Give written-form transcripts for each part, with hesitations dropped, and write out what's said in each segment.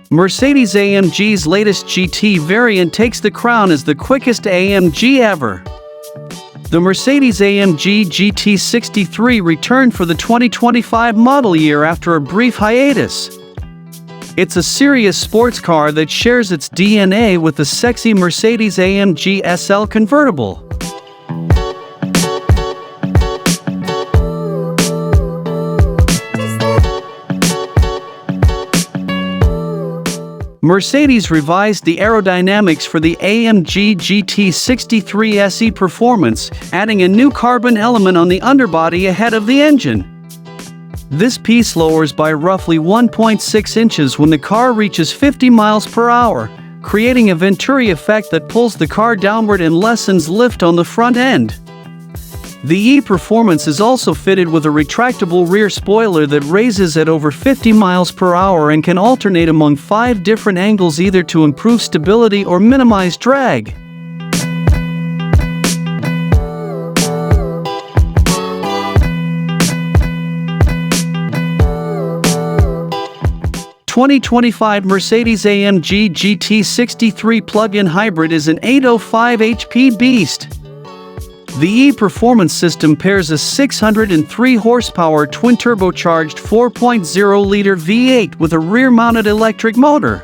Mercedes-AMG's latest GT variant takes the crown as the quickest AMG ever. The Mercedes-AMG GT 63 returned for the 2025 model year after a brief hiatus. It's a serious sports car that shares its DNA with the sexy Mercedes-AMG SL convertible. Mercedes revised the aerodynamics for the AMG GT 63 SE Performance, adding a new carbon element on the underbody ahead of the engine. This piece lowers by roughly 1.6 inches when the car reaches 50 miles per hour, creating a Venturi effect that pulls the car downward and lessens lift on the front end. The E-Performance is also fitted with a retractable rear spoiler that raises at over 50 miles per hour and can alternate among 5 different angles either to improve stability or minimize drag. The 2025 Mercedes-AMG GT 63 plug-in hybrid is an 805 HP beast. The E-Performance system pairs a 603 horsepower twin-turbocharged 4.0-liter V8 with a rear-mounted electric motor.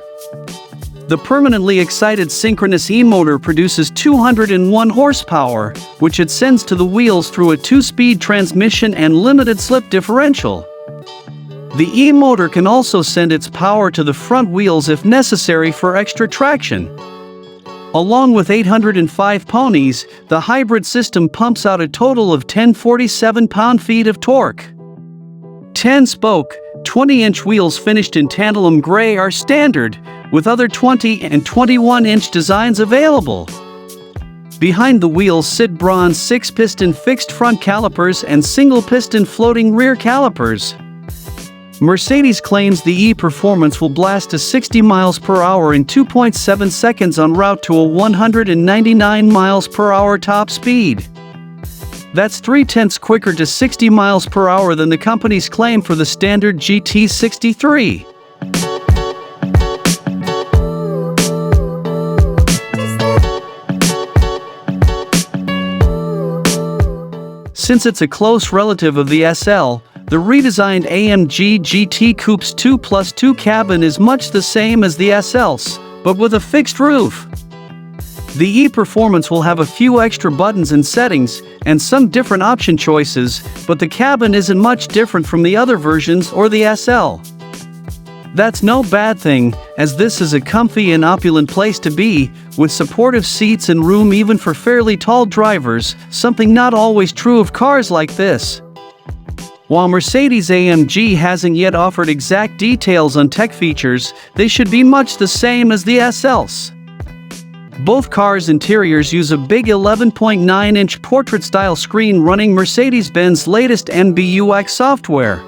The permanently excited synchronous E-motor produces 201 horsepower, which it sends to the wheels through a 2-speed transmission and limited slip differential. The E-motor can also send its power to the front wheels if necessary for extra traction. Along with 805 ponies, the hybrid system pumps out a total of 1047 pound-feet of torque. 10-spoke, 20-inch wheels finished in tantalum gray are standard, with other 20 and 21-inch designs available. Behind the wheels sit bronze 6-piston fixed front calipers and single-piston floating rear calipers. Mercedes claims the E-Performance will blast to 60 miles per hour in 2.7 seconds en route to a 199 miles per hour top speed. That's 0.3 quicker to 60 miles per hour than the company's claim for the standard GT 63. Since it's a close relative of the SL, the redesigned AMG GT Coupe's 2+2 cabin is much the same as the SL's, but with a fixed roof. The E-Performance will have a few extra buttons and settings, and some different option choices, but the cabin isn't much different from the other versions or the SL. That's no bad thing, as this is a comfy and opulent place to be, with supportive seats and room even for fairly tall drivers, something not always true of cars like this. While Mercedes-AMG hasn't yet offered exact details on tech features, they should be much the same as the SL's. Both cars' interiors use a big 11.9-inch portrait-style screen running Mercedes-Benz latest MBUX software.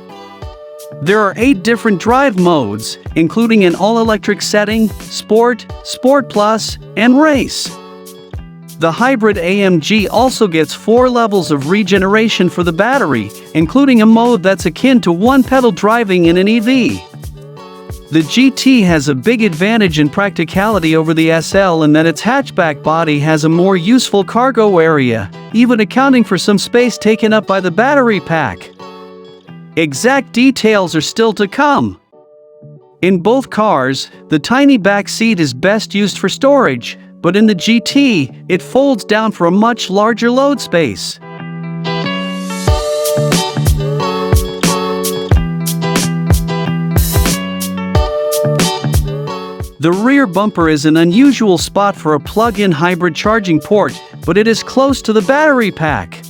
There are 8 different drive modes, including an all-electric setting, Sport, Sport Plus, and Race. The hybrid AMG also gets 4 levels of regeneration for the battery, including a mode that's akin to one-pedal driving in an EV. The GT has a big advantage in practicality over the SL in that its hatchback body has a more useful cargo area, even accounting for some space taken up by the battery pack. Exact details are still to come. In both cars, the tiny back seat is best used for storage, but in the GT, it folds down for a much larger load space. The rear bumper is an unusual spot for a plug-in hybrid charging port, but it is close to the battery pack.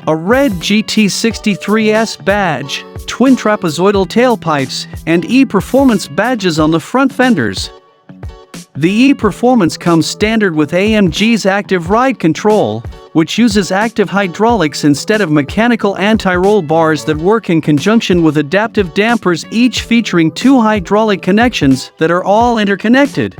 A red GT63S badge, twin trapezoidal tailpipes, and E-Performance badges on the front fenders. The E-Performance comes standard with AMG's active ride control, which uses active hydraulics instead of mechanical anti-roll bars that work in conjunction with adaptive dampers, each featuring 2 hydraulic connections that are all interconnected.